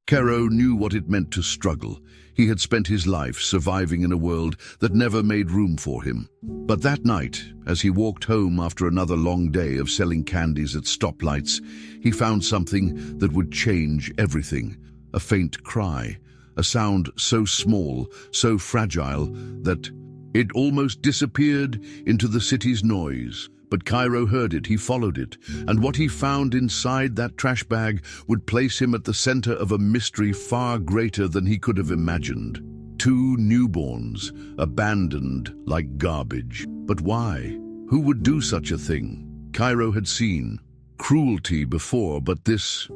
Kairo knew what it meant to struggle. He had spent his life surviving in a world that never made room for him. But that night, as he walked home after another long day of selling candies at stoplights, he found something that would change everything. A faint cry, a sound so small, so fragile, that it almost disappeared into the city's noise. But Kairo heard it, he followed it, and what he found inside that trash bag would place him at the center of a mystery far greater than he could have imagined. Two newborns, abandoned like garbage. But why? Who would do such a thing? Kairo had seen cruelty before, but this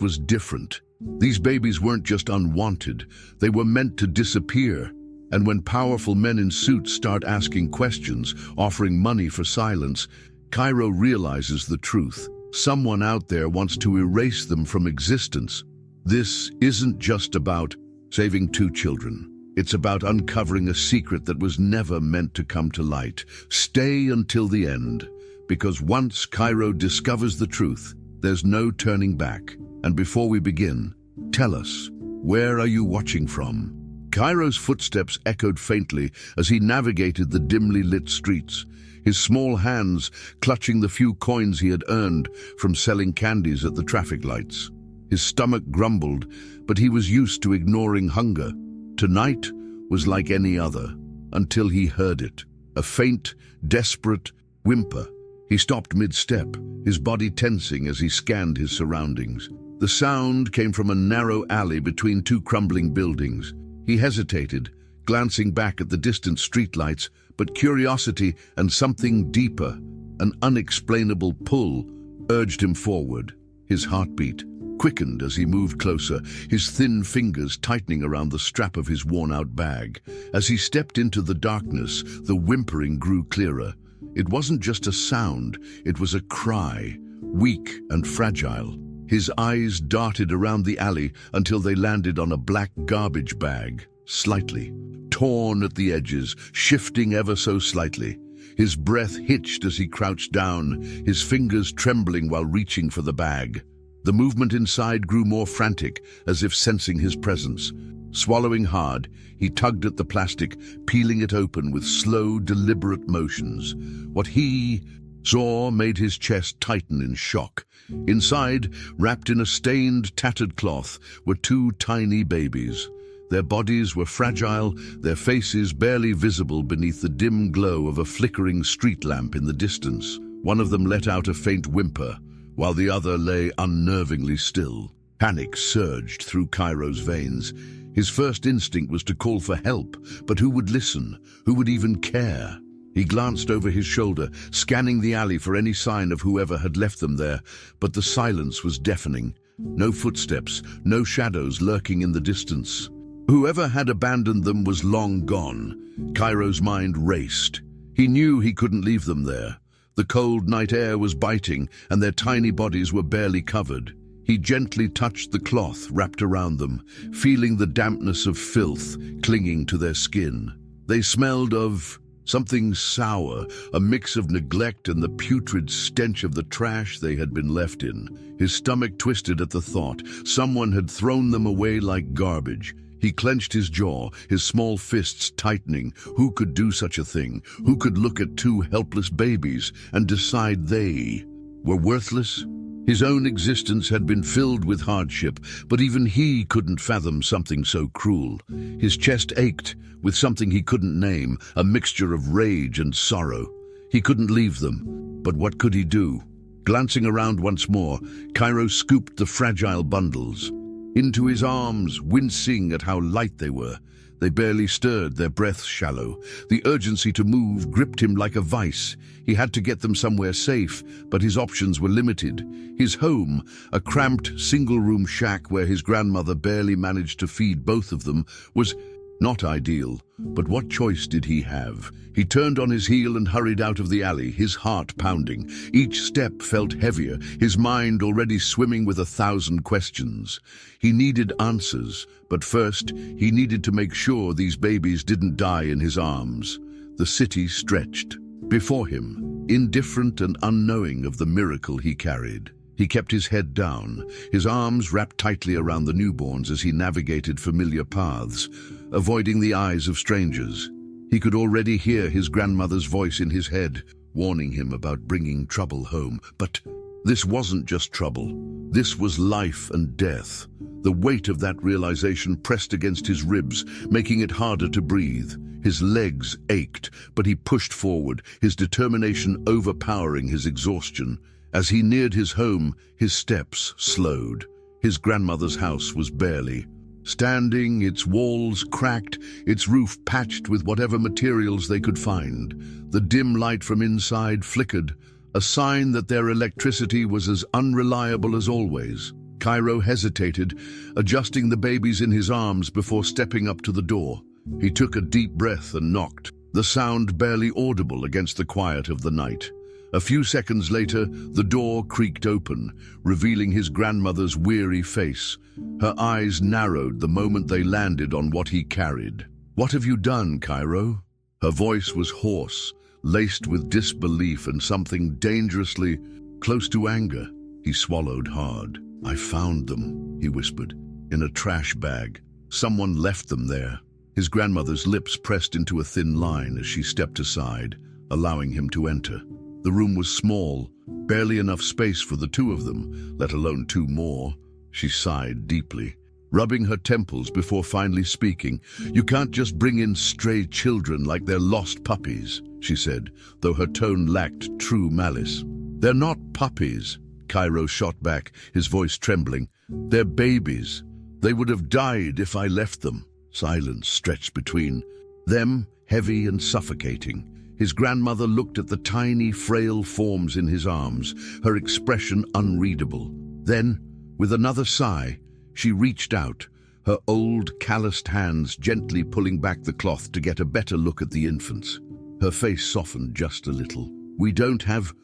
was different. These babies weren't just unwanted, they were meant to disappear. And when powerful men in suits start asking questions, offering money for silence, Kairo realizes the truth. Someone out there wants to erase them from existence. This isn't just about saving two children. It's about uncovering a secret that was never meant to come to light. Stay until the end, because once Kairo discovers the truth, there's no turning back. And before we begin, tell us, where are you watching from? Kairo's footsteps echoed faintly as he navigated the dimly lit streets, his small hands clutching the few coins he had earned from selling candies at the traffic lights. His stomach grumbled, but he was used to ignoring hunger. Tonight was like any other, until he heard it, a faint, desperate whimper. He stopped mid-step, his body tensing as he scanned his surroundings. The sound came from a narrow alley between two crumbling buildings. He hesitated, glancing back at the distant streetlights, but curiosity and something deeper, an unexplainable pull, urged him forward. His heartbeat quickened as he moved closer, his thin fingers tightening around the strap of his worn-out bag. As he stepped into the darkness, the whimpering grew clearer. It wasn't just a sound, it was a cry, weak and fragile. His eyes darted around the alley until they landed on a black garbage bag, slightly torn at the edges, shifting ever so slightly. His breath hitched as he crouched down, his fingers trembling while reaching for the bag. The movement inside grew more frantic, as if sensing his presence. Swallowing hard, he tugged at the plastic, peeling it open with slow, deliberate motions. What he saw made his chest tighten in shock. Inside, wrapped in a stained, tattered cloth, were two tiny babies. Their bodies were fragile, their faces barely visible beneath the dim glow of a flickering street lamp in the distance. One of them let out a faint whimper, while the other lay unnervingly still. Panic surged through Kairo's veins. His first instinct was to call for help, but who would listen? Who would even care? He glanced over his shoulder, scanning the alley for any sign of whoever had left them there, but the silence was deafening. No footsteps, no shadows lurking in the distance. Whoever had abandoned them was long gone. Kairo's mind raced. He knew he couldn't leave them there. The cold night air was biting, and their tiny bodies were barely covered. He gently touched the cloth wrapped around them, feeling the dampness of filth clinging to their skin. They smelled of something sour, a mix of neglect and the putrid stench of the trash they had been left in. His stomach twisted at the thought. Someone had thrown them away like garbage. He clenched his jaw, his small fists tightening. Who could do such a thing? Who could look at two helpless babies and decide they were worthless? His own existence had been filled with hardship, but even he couldn't fathom something so cruel. His chest ached with something he couldn't name, a mixture of rage and sorrow. He couldn't leave them, but what could he do? Glancing around once more, Kairo scooped the fragile bundles into his arms, wincing at how light they were. They barely stirred, their breaths shallow. The urgency to move gripped him like a vice. He had to get them somewhere safe, but his options were limited. His home, a cramped, single-room shack where his grandmother barely managed to feed both of them, was not ideal. But what choice did he have? He turned on his heel and hurried out of the alley, his heart pounding. Each step felt heavier, his mind already swimming with 1,000 questions. He needed answers, but first, he needed to make sure these babies didn't die in his arms. The city stretched before him, indifferent and unknowing of the miracle he carried. He kept his head down, his arms wrapped tightly around the newborns as he navigated familiar paths, avoiding the eyes of strangers. He could already hear his grandmother's voice in his head, warning him about bringing trouble home. But this wasn't just trouble. This was life and death. The weight of that realization pressed against his ribs, making it harder to breathe. His legs ached, but he pushed forward, his determination overpowering his exhaustion. As he neared his home, his steps slowed. His grandmother's house was barely standing, its walls cracked, its roof patched with whatever materials they could find. The dim light from inside flickered, a sign that their electricity was as unreliable as always. Kairo hesitated, adjusting the babies in his arms before stepping up to the door. He took a deep breath and knocked, the sound barely audible against the quiet of the night. A few seconds later, the door creaked open, revealing his grandmother's weary face. Her eyes narrowed the moment they landed on what he carried. "What have you done, Kairo?" Her voice was hoarse, laced with disbelief and something dangerously close to anger. He swallowed hard. "I found them," he whispered, "in a trash bag. Someone left them there." His grandmother's lips pressed into a thin line as she stepped aside, allowing him to enter. The room was small, barely enough space for the two of them, let alone two more. She sighed deeply, rubbing her temples before finally speaking. "You can't just bring in stray children like they're lost puppies," she said, though her tone lacked true malice. "They're not puppies," Kairo shot back, his voice trembling. "They're babies. They would have died if I left them." Silence stretched between them, heavy and suffocating. His grandmother looked at the tiny, frail forms in his arms, her expression unreadable. Then, with another sigh, she reached out, her old, calloused hands gently pulling back the cloth to get a better look at the infants. Her face softened just a little. "We don't have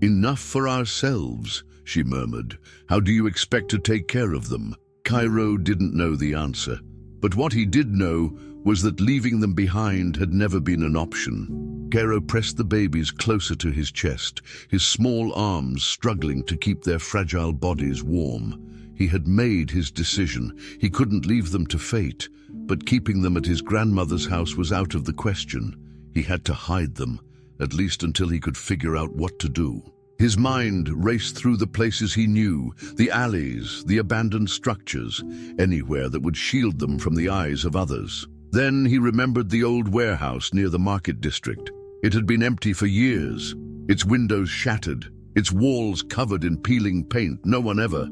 enough for ourselves," she murmured. "How do you expect to take care of them?" Kairo didn't know the answer, but what he did know was that leaving them behind had never been an option. Kairo pressed the babies closer to his chest, his small arms struggling to keep their fragile bodies warm. He had made his decision. He couldn't leave them to fate, but keeping them at his grandmother's house was out of the question. He had to hide them, at least until he could figure out what to do. His mind raced through the places he knew, the alleys, the abandoned structures, anywhere that would shield them from the eyes of others. Then he remembered the old warehouse near the market district. It had been empty for years, its windows shattered, its walls covered in peeling paint. No one ever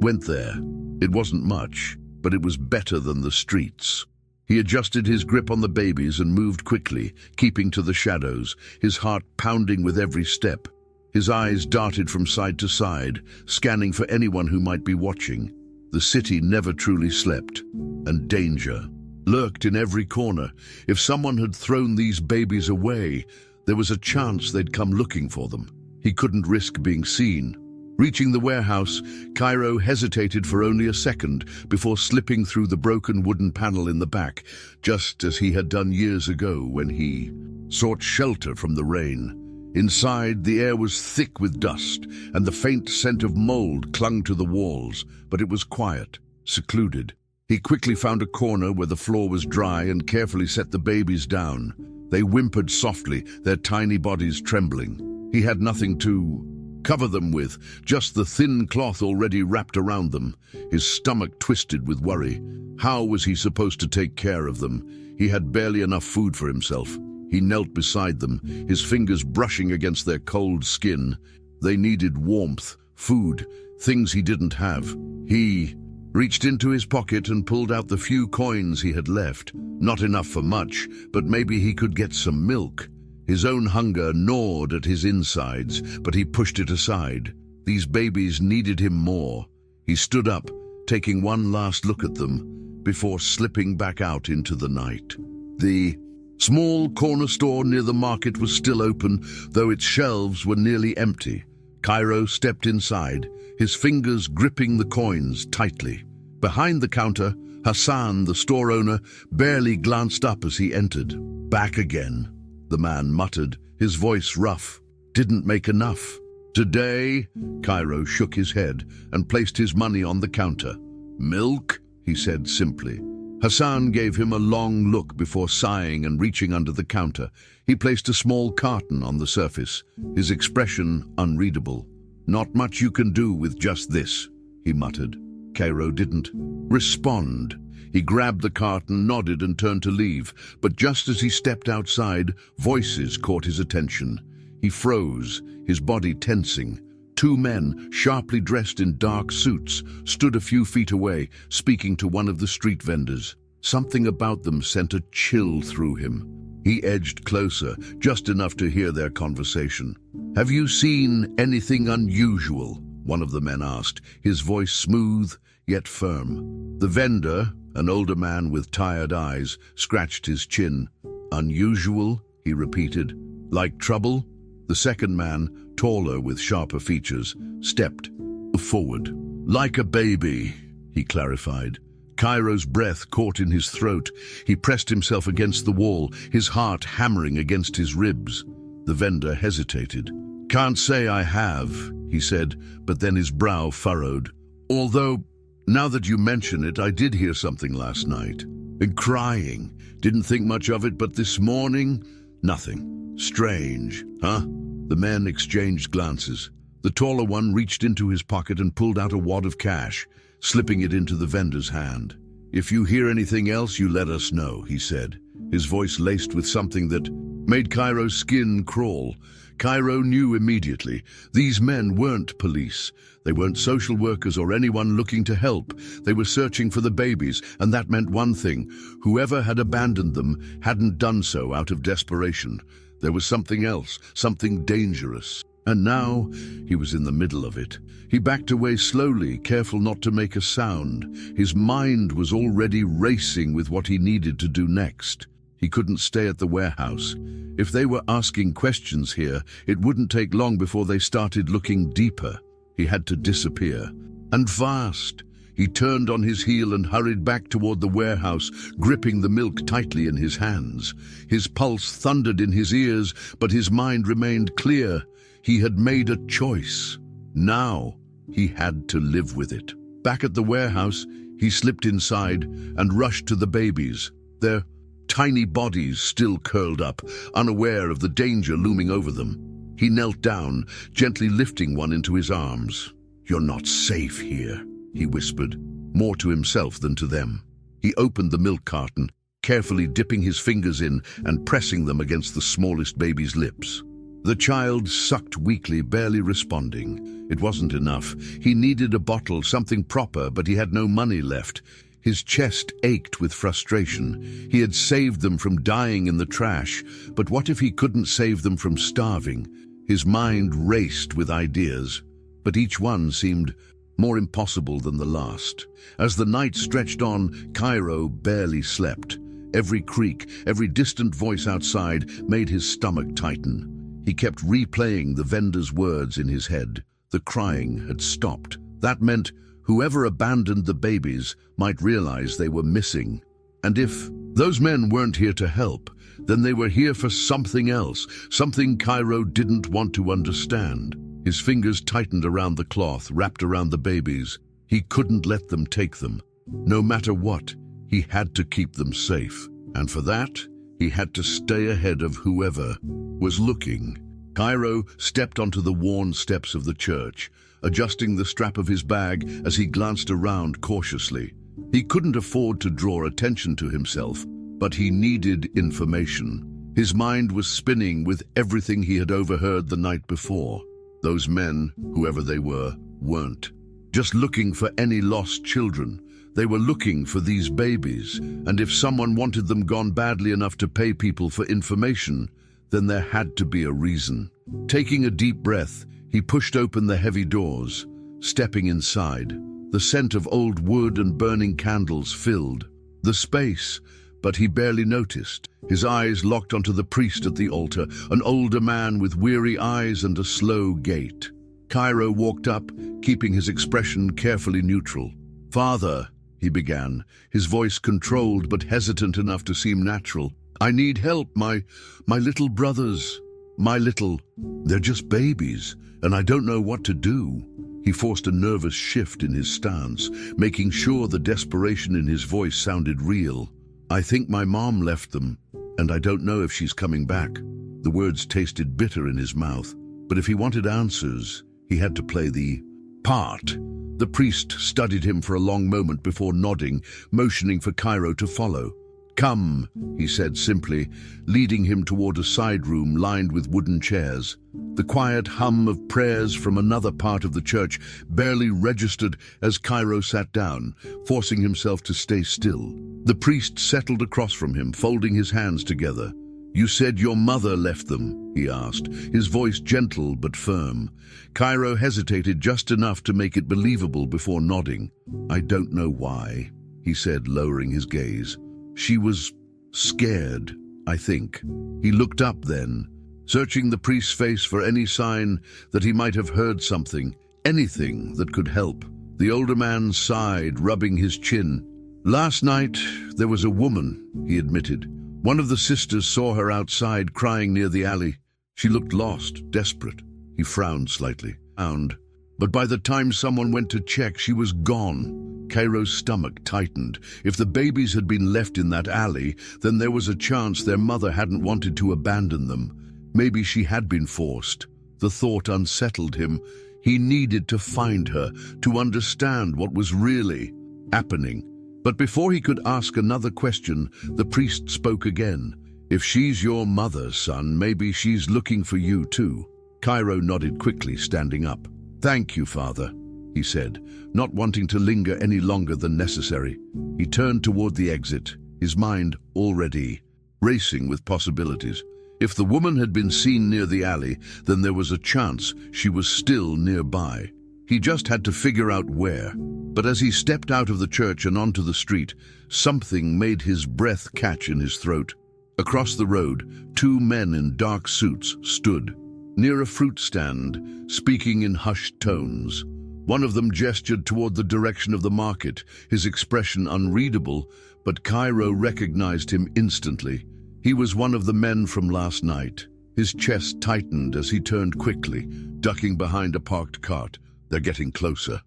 went there. It wasn't much, but it was better than the streets. He adjusted his grip on the babies and moved quickly, keeping to the shadows, his heart pounding with every step. His eyes darted from side to side, scanning for anyone who might be watching. The city never truly slept, and danger lurked in every corner. If someone had thrown these babies away, there was a chance they'd come looking for them. He couldn't risk being seen. Reaching the warehouse, Kairo hesitated for only a second before slipping through the broken wooden panel in the back, just as he had done years ago when he sought shelter from the rain. Inside, the air was thick with dust, and the faint scent of mold clung to the walls, but it was quiet, secluded. He quickly found a corner where the floor was dry and carefully set the babies down. They whimpered softly, their tiny bodies trembling. He had nothing to cover them with, just the thin cloth already wrapped around them. His stomach twisted with worry. How was he supposed to take care of them? He had barely enough food for himself. He knelt beside them, his fingers brushing against their cold skin. They needed warmth, food, things he didn't have. He reached into his pocket and pulled out the few coins he had left. Not enough for much, but maybe he could get some milk. His own hunger gnawed at his insides, but he pushed it aside. These babies needed him more. He stood up, taking one last look at them, before slipping back out into the night. The small corner store near the market was still open, though its shelves were nearly empty. Kairo stepped inside, his fingers gripping the coins tightly. Behind the counter, Hassan, the store owner, barely glanced up as he entered. "Back again," the man muttered, his voice rough. "Didn't make enough." Today, Kairo shook his head and placed his money on the counter. Milk, he said simply. Hassan gave him a long look before sighing and reaching under the counter. He placed a small carton on the surface, his expression unreadable. Not much you can do with just this, he muttered. Kairo didn't respond. He grabbed the carton, nodded and turned to leave, but just as he stepped outside, voices caught his attention. He froze, his body tensing. Two men, sharply dressed in dark suits, stood a few feet away, speaking to one of the street vendors. Something about them sent a chill through him. He edged closer, just enough to hear their conversation. "Have you seen anything unusual?" one of the men asked, his voice smooth yet firm. The vendor, an older man with tired eyes, scratched his chin. "Unusual?" he repeated. "Like trouble?" The second man, taller with sharper features, stepped forward. "Like a baby," he clarified. Kairo's breath caught in his throat. He pressed himself against the wall, his heart hammering against his ribs. The vendor hesitated. "Can't say I have," he said, but then his brow furrowed. "Although, now that you mention it, I did hear something last night. And crying. Didn't think much of it, but this morning, nothing. Strange, huh?" The men exchanged glances. The taller one reached into his pocket and pulled out a wad of cash, slipping it into the vendor's hand. "If you hear anything else, you let us know," he said, his voice laced with something that made Kairo's skin crawl. Kairo knew immediately. These men weren't police. They weren't social workers or anyone looking to help. They were searching for the babies, and that meant one thing. Whoever had abandoned them hadn't done so out of desperation. There was something else, something dangerous. And now he was in the middle of it. He backed away slowly, careful not to make a sound. His mind was already racing with what he needed to do next. He couldn't stay at the warehouse. If they were asking questions here, it wouldn't take long before they started looking deeper. He had to disappear. And fast. He turned on his heel and hurried back toward the warehouse, gripping the milk tightly in his hands. His pulse thundered in his ears, but his mind remained clear. He had made a choice. Now he had to live with it. Back at the warehouse, he slipped inside and rushed to the babies, their tiny bodies still curled up, unaware of the danger looming over them. He knelt down, gently lifting one into his arms. "You're not safe here," he whispered, more to himself than to them. He opened the milk carton, carefully dipping his fingers in and pressing them against the smallest baby's lips. The child sucked weakly, barely responding. It wasn't enough. He needed a bottle, something proper, but he had no money left. His chest ached with frustration. He had saved them from dying in the trash, but what if he couldn't save them from starving? His mind raced with ideas, but each one seemed more impossible than the last. As the night stretched on, Kairo barely slept. Every creak, every distant voice outside made his stomach tighten. He kept replaying the vendor's words in his head. The crying had stopped. That meant whoever abandoned the babies might realize they were missing. And if those men weren't here to help, then they were here for something else, something Kairo didn't want to understand. His fingers tightened around the cloth wrapped around the babies. He couldn't let them take them. No matter what, he had to keep them safe. And for that, he had to stay ahead of whoever was looking. Kairo stepped onto the worn steps of the church, adjusting the strap of his bag as he glanced around cautiously. He couldn't afford to draw attention to himself, but he needed information. His mind was spinning with everything he had overheard the night before. Those men, whoever they were, weren't just looking for any lost children. They were looking for these babies, and if someone wanted them gone badly enough to pay people for information, then there had to be a reason. Taking a deep breath, he pushed open the heavy doors. Stepping inside, the scent of old wood and burning candles filled the space, but he barely noticed. His eyes locked onto the priest at the altar, an older man with weary eyes and a slow gait. Kairo walked up, keeping his expression carefully neutral. "Father," he began, his voice controlled but hesitant enough to seem natural. "I need help, my little brothers." They're just babies, and I don't know what to do." He forced a nervous shift in his stance, making sure the desperation in his voice sounded real. "I think my mom left them, and I don't know if she's coming back." The words tasted bitter in his mouth, but if he wanted answers, he had to play the part. The priest studied him for a long moment before nodding, motioning for Kairo to follow. "Come," he said simply, leading him toward a side room lined with wooden chairs. The quiet hum of prayers from another part of the church barely registered as Kairo sat down, forcing himself to stay still. The priest settled across from him, folding his hands together. "You said your mother left them," he asked, his voice gentle but firm. Kairo hesitated just enough to make it believable before nodding. "I don't know why," he said, lowering his gaze. "She was scared, I think." He looked up then, searching the priest's face for any sign that he might have heard something, anything that could help. The older man sighed, rubbing his chin. "Last night, there was a woman," he admitted. "One of the sisters saw her outside crying near the alley. She looked lost, desperate." He frowned slightly. "But by the time someone went to check, she was gone." Kairo's stomach tightened. If the babies had been left in that alley, then there was a chance their mother hadn't wanted to abandon them. Maybe she had been forced. The thought unsettled him. He needed to find her, to understand what was really happening. But before he could ask another question, the priest spoke again. "If she's your mother, son, maybe she's looking for you too." Kairo nodded quickly, standing up. "Thank you, Father," he said, not wanting to linger any longer than necessary. He turned toward the exit, his mind already racing with possibilities. If the woman had been seen near the alley, then there was a chance she was still nearby. He just had to figure out where. But as he stepped out of the church and onto the street, something made his breath catch in his throat. Across the road, two men in dark suits stood near a fruit stand, speaking in hushed tones. One of them gestured toward the direction of the market, his expression unreadable, but Kairo recognized him instantly. He was one of the men from last night. His chest tightened as he turned quickly, ducking behind a parked cart. "They're getting closer."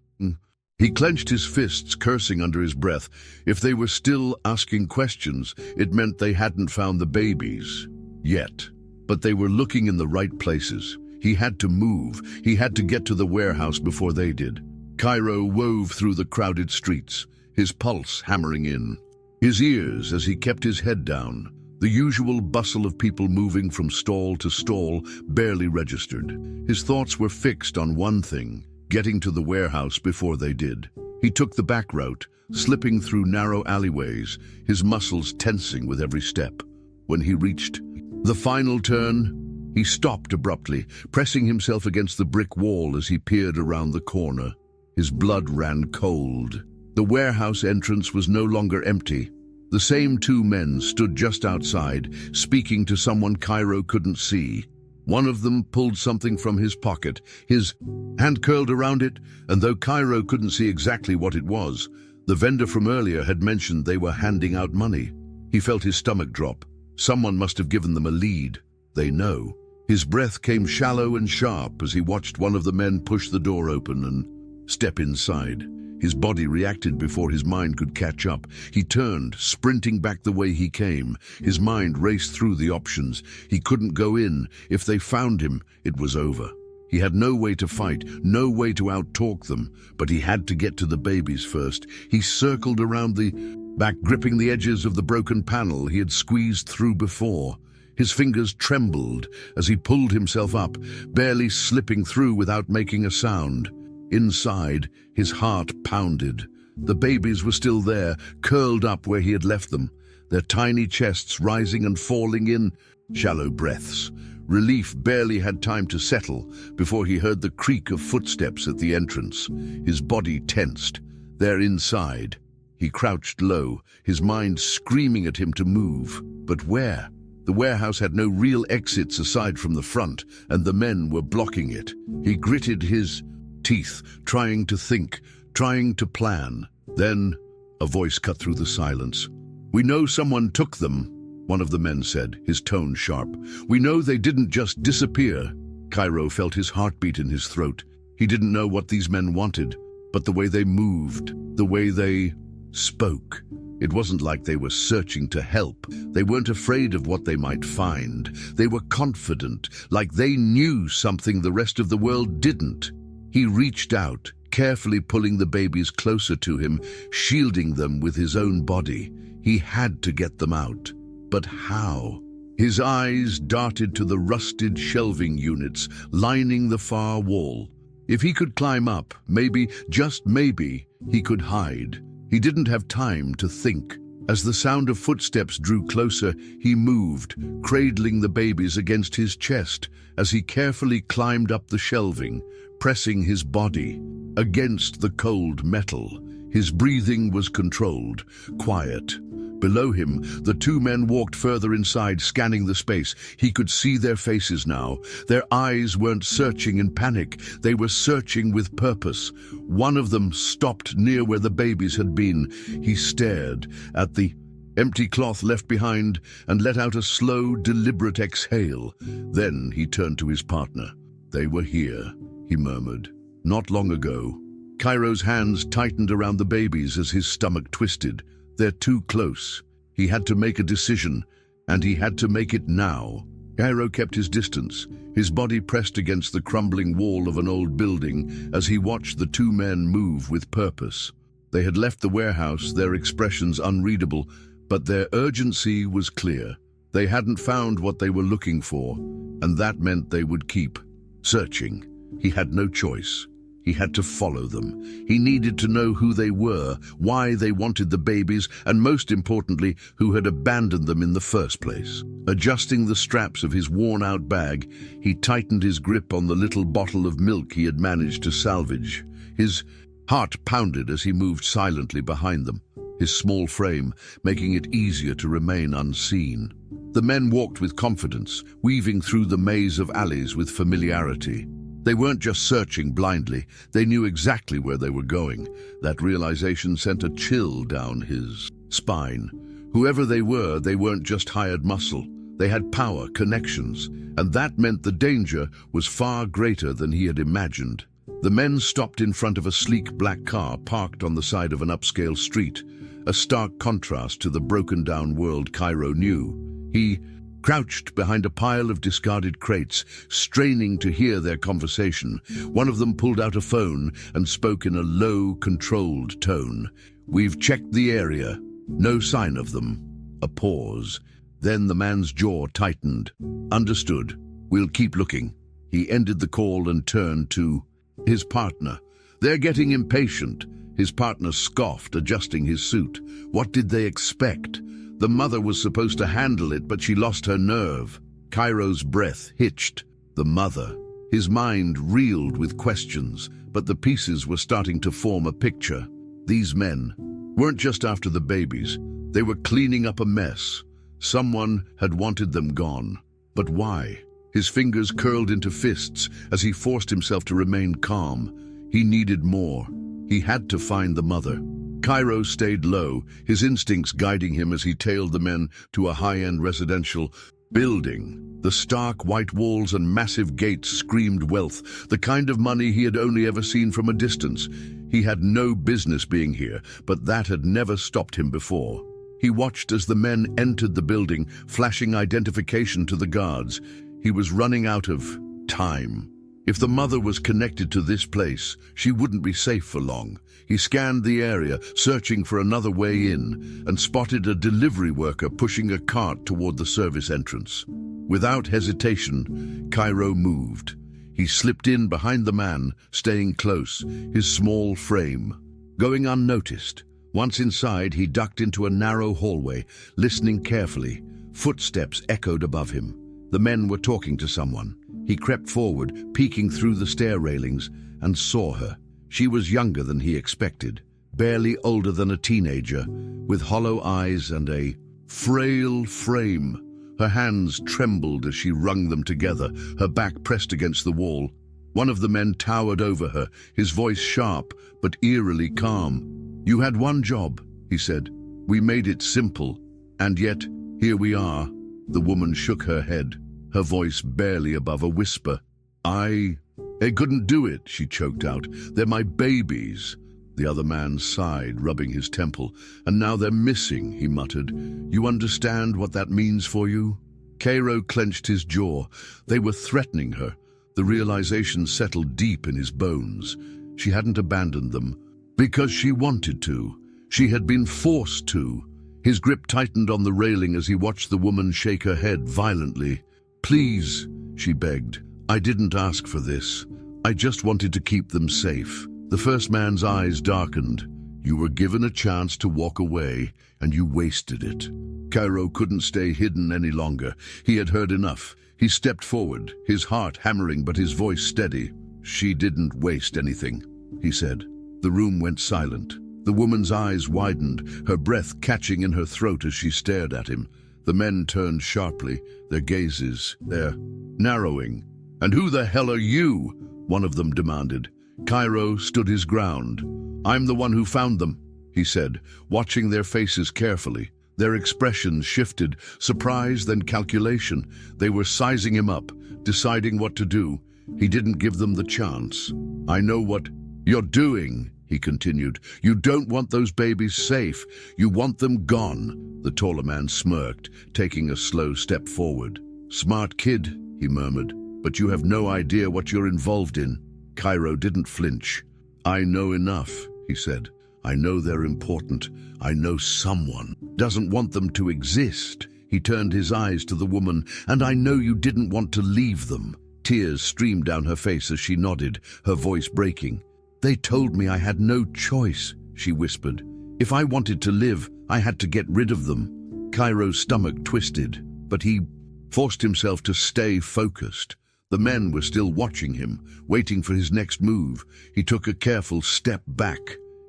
He clenched his fists, cursing under his breath. If they were still asking questions, it meant they hadn't found the babies yet. But they were looking in the right places. He had to move. He had to get to the warehouse before they did. Kairo wove through the crowded streets, his pulse hammering in. His ears as he kept his head down. The usual bustle of people moving from stall to stall barely registered. His thoughts were fixed on one thing: getting to the warehouse before they did. He took the back route, slipping through narrow alleyways, his muscles tensing with every step. When he reached the final turn, he stopped abruptly, pressing himself against the brick wall as he peered around the corner. His blood ran cold. The warehouse entrance was no longer empty. The same two men stood just outside, speaking to someone Kairo couldn't see. One of them pulled something from his pocket, his hand curled around it, and though Kairo couldn't see exactly what it was, the vendor from earlier had mentioned they were handing out money. He felt his stomach drop. Someone must have given them a lead. They know. His breath came shallow and sharp as he watched one of the men push the door open and step inside. His body reacted before his mind could catch up. He turned, sprinting back the way he came. His mind raced through the options. He couldn't go in. If they found him, it was over. He had no way to fight, no way to out-talk them, but he had to get to the babies first. He circled around the back, gripping the edges of the broken panel he had squeezed through before. His fingers trembled as he pulled himself up, barely slipping through without making a sound. Inside, his heart pounded. The babies were still there, curled up where he had left them, their tiny chests rising and falling in shallow breaths. Relief barely had time to settle before he heard the creak of footsteps at the entrance. His body tensed. They're inside. He crouched low, his mind screaming at him to move. But where? The warehouse had no real exits aside from the front, and the men were blocking it. He gritted his teeth, trying to think, trying to plan. Then a voice cut through the silence. "We know someone took them." one of the men said, his tone sharp. "We know they didn't just disappear." Kairo felt his heartbeat in his throat. He didn't know what these men wanted, but the way they moved, the way they spoke. It wasn't like they were searching to help. They weren't afraid of what they might find. They were confident, like they knew something the rest of the world didn't. He reached out, carefully pulling the babies closer to him, shielding them with his own body. He had to get them out. But how? His eyes darted to the rusted shelving units lining the far wall. If he could climb up, maybe, just maybe, he could hide. He didn't have time to think. As the sound of footsteps drew closer, he moved, cradling the babies against his chest as he carefully climbed up the shelving, pressing his body against the cold metal. His breathing was controlled, quiet. Below him, the two men walked further inside, scanning the space. He could see their faces now. Their eyes weren't searching in panic. They were searching with purpose. One of them stopped near where the babies had been. He stared at the empty cloth left behind and let out a slow, deliberate exhale. Then he turned to his partner. "They were here," he murmured. "Not long ago." Kairo's hands tightened around the babies as his stomach twisted. They're too close. He had to make a decision, and he had to make it now. Kairo kept his distance, his body pressed against the crumbling wall of an old building as he watched the two men move with purpose. They had left the warehouse, their expressions unreadable, but their urgency was clear. They hadn't found what they were looking for, and that meant they would keep searching. He had no choice. He had to follow them. He needed to know who they were, why they wanted the babies, and most importantly, who had abandoned them in the first place. Adjusting the straps of his worn-out bag, he tightened his grip on the little bottle of milk he had managed to salvage. His heart pounded as he moved silently behind them, his small frame making it easier to remain unseen. The men walked with confidence, weaving through the maze of alleys with familiarity. They weren't just searching blindly, they knew exactly where they were going. That realization sent a chill down his spine. Whoever they weren't just hired muscle. They had power, connections, and that meant the danger was far greater than he had imagined. The men stopped in front of a sleek black car parked on the side of an upscale street, a stark contrast to the broken-down world Kairo knew. He crouched behind a pile of discarded crates, straining to hear their conversation. One of them pulled out a phone and spoke in a low, controlled tone. "We've checked the area. No sign of them." A pause. Then the man's jaw tightened. "Understood. We'll keep looking." He ended the call and turned to his partner. "They're getting impatient." His partner scoffed, adjusting his suit. What did they expect? The mother was supposed to handle it, but she lost her nerve. Kairo's breath hitched. The mother. His mind reeled with questions, but the pieces were starting to form a picture. These men weren't just after the babies. They were cleaning up a mess. Someone had wanted them gone. But why? His fingers curled into fists as he forced himself to remain calm. He needed more. He had to find the mother. Kairo stayed low, his instincts guiding him as he tailed the men to a high-end residential building. The stark white walls and massive gates screamed wealth, the kind of money he had only ever seen from a distance. He had no business being here, but that had never stopped him before. He watched as the men entered the building, flashing identification to the guards. He was running out of time. If the mother was connected to this place, she wouldn't be safe for long. He scanned the area, searching for another way in, and spotted a delivery worker pushing a cart toward the service entrance. Without hesitation, Kairo moved. He slipped in behind the man, staying close, his small frame going unnoticed. Once inside, he ducked into a narrow hallway, listening carefully. Footsteps echoed above him. The men were talking to someone. He crept forward, peeking through the stair railings, and saw her. She was younger than he expected, barely older than a teenager, with hollow eyes and a frail frame. Her hands trembled as she wrung them together, her back pressed against the wall. One of the men towered over her, his voice sharp but eerily calm. "You had one job," he said. "We made it simple, and yet Here we are. The woman shook her head, her voice barely above a whisper. I couldn't do it, she choked out. They're my babies. The other man sighed, rubbing his temple. And now they're missing, he muttered. You understand what that means for you? Kairo clenched his jaw. They were threatening her. The realization settled deep in his bones. She hadn't abandoned them because she wanted to. She had been forced to. His grip tightened on the railing as he watched the woman shake her head violently. Please, she begged. I didn't ask for this. I just wanted to keep them safe. The first man's eyes darkened. You were given a chance to walk away, and you wasted it. Kairo couldn't stay hidden any longer. He had heard enough. He stepped forward, his heart hammering but his voice steady. She didn't waste anything, he said. The room went silent. The woman's eyes widened, her breath catching in her throat as she stared at him. The men turned sharply, their gazes, their narrowing. And who the hell are you? One of them demanded. Kairo stood his ground. I'm the one who found them, he said, watching their faces carefully. Their expressions shifted, surprise then calculation. They were sizing him up, deciding what to do. He didn't give them the chance. I know what you're doing, he continued. You don't want those babies safe. You want them gone. The taller man smirked, taking a slow step forward. Smart kid, he murmured, but you have no idea what you're involved in. Kairo didn't flinch. I know enough, he said. I know they're important. I know someone doesn't want them to exist. He turned his eyes to the woman. And I know you didn't want to leave them. Tears streamed down her face as she nodded, her voice breaking. They told me I had no choice, she whispered. If I wanted to live, I had to get rid of them. Kairo's stomach twisted, but he forced himself to stay focused. The men were still watching him, waiting for his next move. He took a careful step back,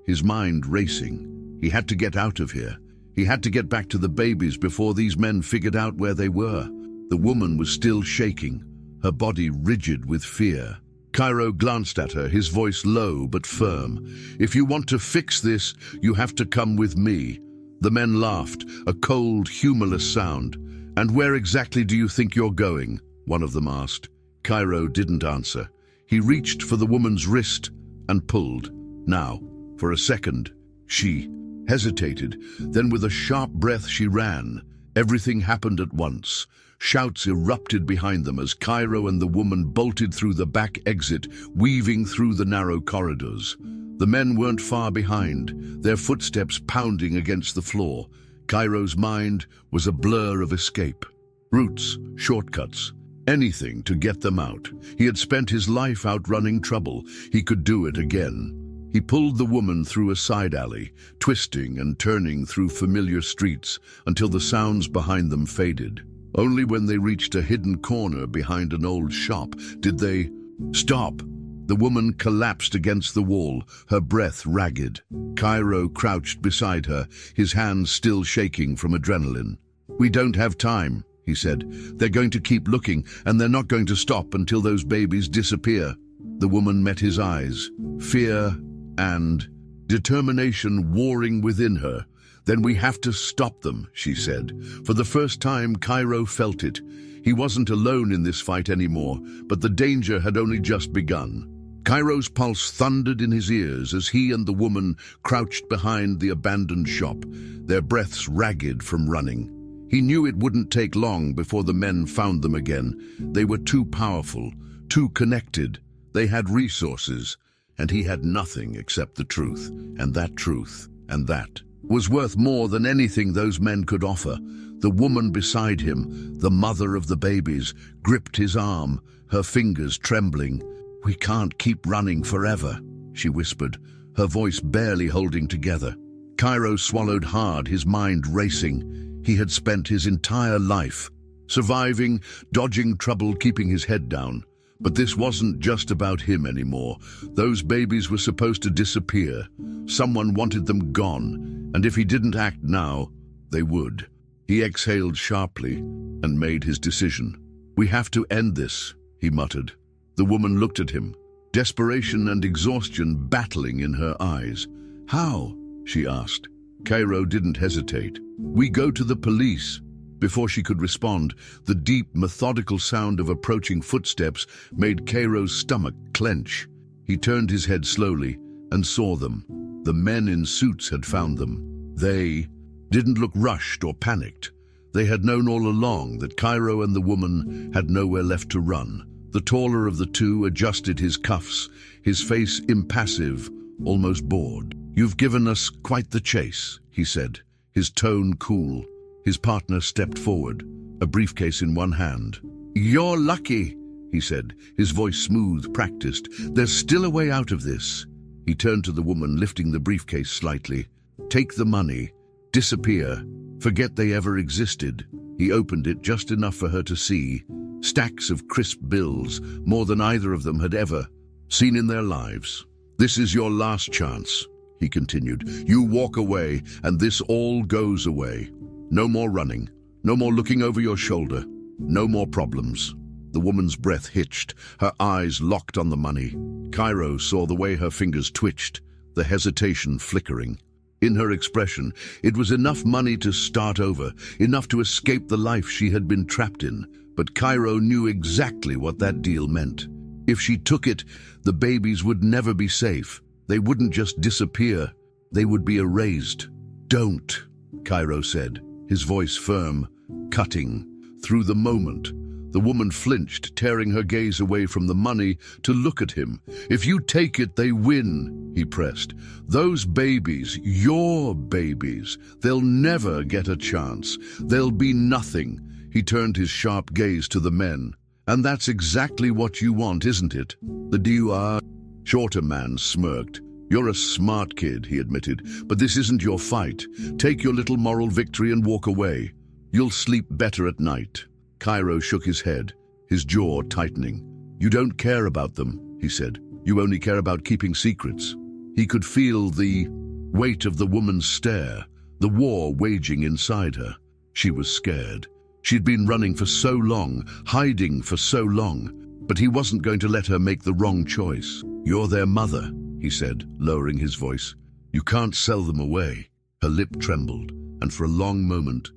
his mind racing. He had to get out of here. He had to get back to the babies before these men figured out where they were. The woman was still shaking, her body rigid with fear. Kairo glanced at her, his voice low but firm. If you want to fix this, you have to come with me. The men laughed, a cold, humorless sound. And where exactly do you think you're going? One of them asked. Kairo didn't answer. He reached for the woman's wrist and pulled. Now, for a second, she hesitated. Then with a sharp breath she ran. Everything happened at once. Shouts erupted behind them as Kairo and the woman bolted through the back exit, weaving through the narrow corridors. The men weren't far behind, their footsteps pounding against the floor. Kairo's mind was a blur of escape. Routes, shortcuts, anything to get them out. He had spent his life outrunning trouble. He could do it again. He pulled the woman through a side alley, twisting and turning through familiar streets until the sounds behind them faded. Only when they reached a hidden corner behind an old shop did they stop. The woman collapsed against the wall, her breath ragged. Kairo crouched beside her, his hands still shaking from adrenaline. We don't have time, he said. They're going to keep looking, and they're not going to stop until those babies disappear. The woman met his eyes, fear and determination warring within her. Then we have to stop them, she said. For the first time, Kairo felt it. He wasn't alone in this fight anymore, but the danger had only just begun. Kairo's pulse thundered in his ears as he and the woman crouched behind the abandoned shop, their breaths ragged from running. He knew it wouldn't take long before the men found them again. They were too powerful, too connected. They had resources, and he had nothing except the truth, and that was worth more than anything those men could offer. The woman beside him, the mother of the babies, gripped his arm, her fingers trembling. We can't keep running forever, she whispered, her voice barely holding together. Kairo swallowed hard, his mind racing. He had spent his entire life surviving, dodging trouble, keeping his head down. But this wasn't just about him anymore. Those babies were supposed to disappear. Someone wanted them gone, and if he didn't act now, they would. He exhaled sharply and made his decision. We have to end this, he muttered. The woman looked at him, desperation and exhaustion battling in her eyes. How? She asked. Kairo didn't hesitate. We go to the police. Before she could respond, the deep, methodical sound of approaching footsteps made Kairo's stomach clench. He turned his head slowly and saw them. The men in suits had found them. They didn't look rushed or panicked. They had known all along that Kairo and the woman had nowhere left to run. The taller of the two adjusted his cuffs, his face impassive, almost bored. "You've given us quite the chase," he said, his tone cool. His partner stepped forward, a briefcase in one hand. "You're lucky," he said, his voice smooth, practiced. "There's still a way out of this." He turned to the woman, lifting the briefcase slightly. "Take the money. Disappear. Forget they ever existed." He opened it just enough for her to see. Stacks of crisp bills, more than either of them had ever seen in their lives. "This is your last chance," he continued. "You walk away, and this all goes away. No more running. No more looking over your shoulder. No more problems." The woman's breath hitched, her eyes locked on the money. Kairo saw the way her fingers twitched, the hesitation flickering. In her expression, it was enough money to start over, enough to escape the life she had been trapped in. But Kairo knew exactly what that deal meant. If she took it, the babies would never be safe. They wouldn't just disappear, they would be erased. "Don't," Kairo said, his voice firm, cutting through the moment. The woman flinched, tearing her gaze away from the money to look at him. "If you take it, they win," he pressed. "Those babies, your babies, they'll never get a chance. They'll be nothing." He turned his sharp gaze to the men. "And that's exactly what you want, isn't it?" The DUR shorter man smirked. "You're a smart kid," he admitted, "but this isn't your fight. Take your little moral victory and walk away. You'll sleep better at night." Kairo shook his head, his jaw tightening. "You don't care about them," he said. "You only care about keeping secrets." He could feel the weight of the woman's stare, the war waging inside her. She was scared. She'd been running for so long, hiding for so long, but he wasn't going to let her make the wrong choice. "You're their mother," he said, lowering his voice. "You can't sell them away." Her lip trembled, and for a long moment,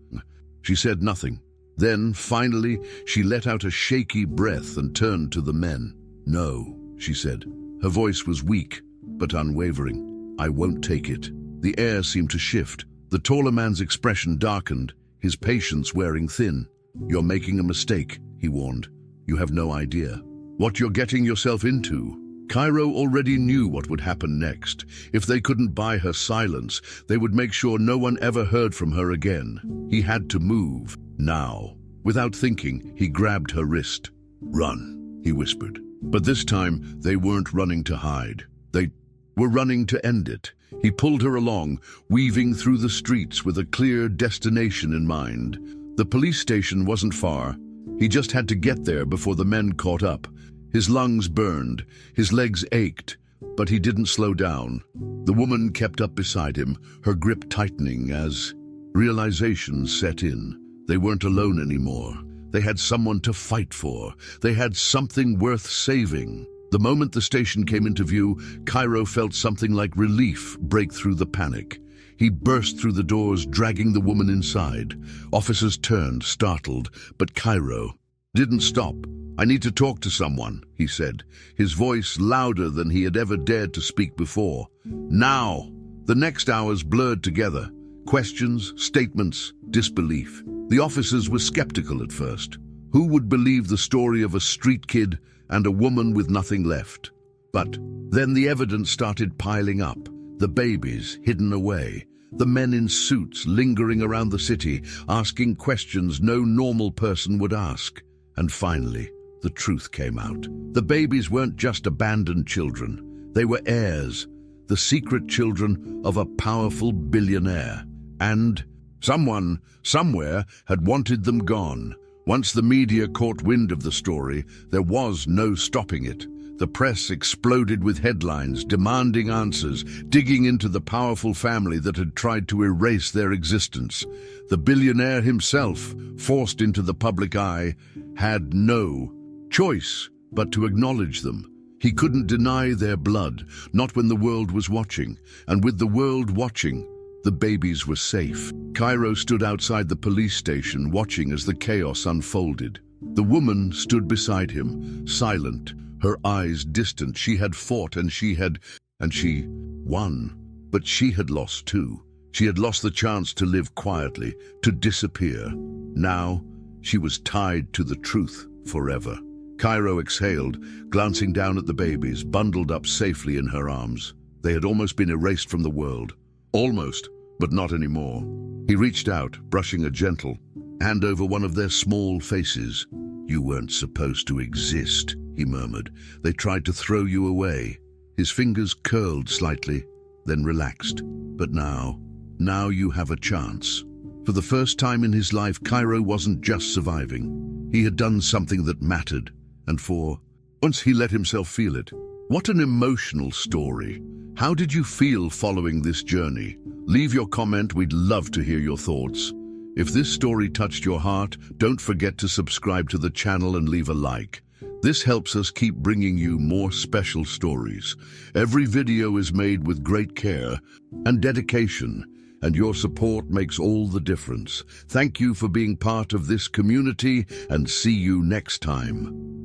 she said nothing. Then, finally, she let out a shaky breath and turned to the men. "No," she said. Her voice was weak, but unwavering. "I won't take it." The air seemed to shift. The taller man's expression darkened, his patience wearing thin. "You're making a mistake," he warned. "You have no idea what you're getting yourself into." Kairo already knew what would happen next. If they couldn't buy her silence, they would make sure no one ever heard from her again. He had to move, now. Without thinking, he grabbed her wrist. "Run," he whispered. But this time, they weren't running to hide. They were running to end it. He pulled her along, weaving through the streets with a clear destination in mind. The police station wasn't far. He just had to get there before the men caught up. His lungs burned, his legs ached, but he didn't slow down. The woman kept up beside him, her grip tightening as realization set in. They weren't alone anymore. They had someone to fight for. They had something worth saving. The moment the station came into view, Kairo felt something like relief break through the panic. He burst through the doors, dragging the woman inside. Officers turned, startled, but Kairo didn't stop. "I need to talk to someone," he said, his voice louder than he had ever dared to speak before. "Now!" The next hours blurred together. Questions, statements, disbelief. The officers were skeptical at first. Who would believe the story of a street kid and a woman with nothing left? But then the evidence started piling up. The babies hidden away. The men in suits lingering around the city, asking questions no normal person would ask. And finally, the truth came out. The babies weren't just abandoned children. They were heirs, the secret children of a powerful billionaire. And someone, somewhere, had wanted them gone. Once the media caught wind of the story, there was no stopping it. The press exploded with headlines, demanding answers, digging into the powerful family that had tried to erase their existence. The billionaire himself, forced into the public eye, had no choice but to acknowledge them. He couldn't deny their blood, not when the world was watching. And with the world watching, The babies were safe. Kairo stood outside the police station, watching as the chaos unfolded. The woman stood beside him, silent, her eyes distant. She had fought and she won. But she had lost too. She had lost the chance to live quietly, to disappear. Now, she was tied to the truth forever. Kairo exhaled, glancing down at the babies, bundled up safely in her arms. They had almost been erased from the world. Almost, but not anymore. He reached out, brushing a gentle hand over one of their small faces. "You weren't supposed to exist," he murmured. "They tried to throw you away." His fingers curled slightly, then relaxed. "But now you have a chance." For the first time in his life, Kairo wasn't just surviving. He had done something that mattered, and for once he let himself feel it. What an emotional story. How did you feel following this journey? Leave your comment, we'd love to hear your thoughts. If this story touched your heart, don't forget to subscribe to the channel and leave a like. This helps us keep bringing you more special stories. Every video is made with great care and dedication, and your support makes all the difference. Thank you for being part of this community, and see you next time.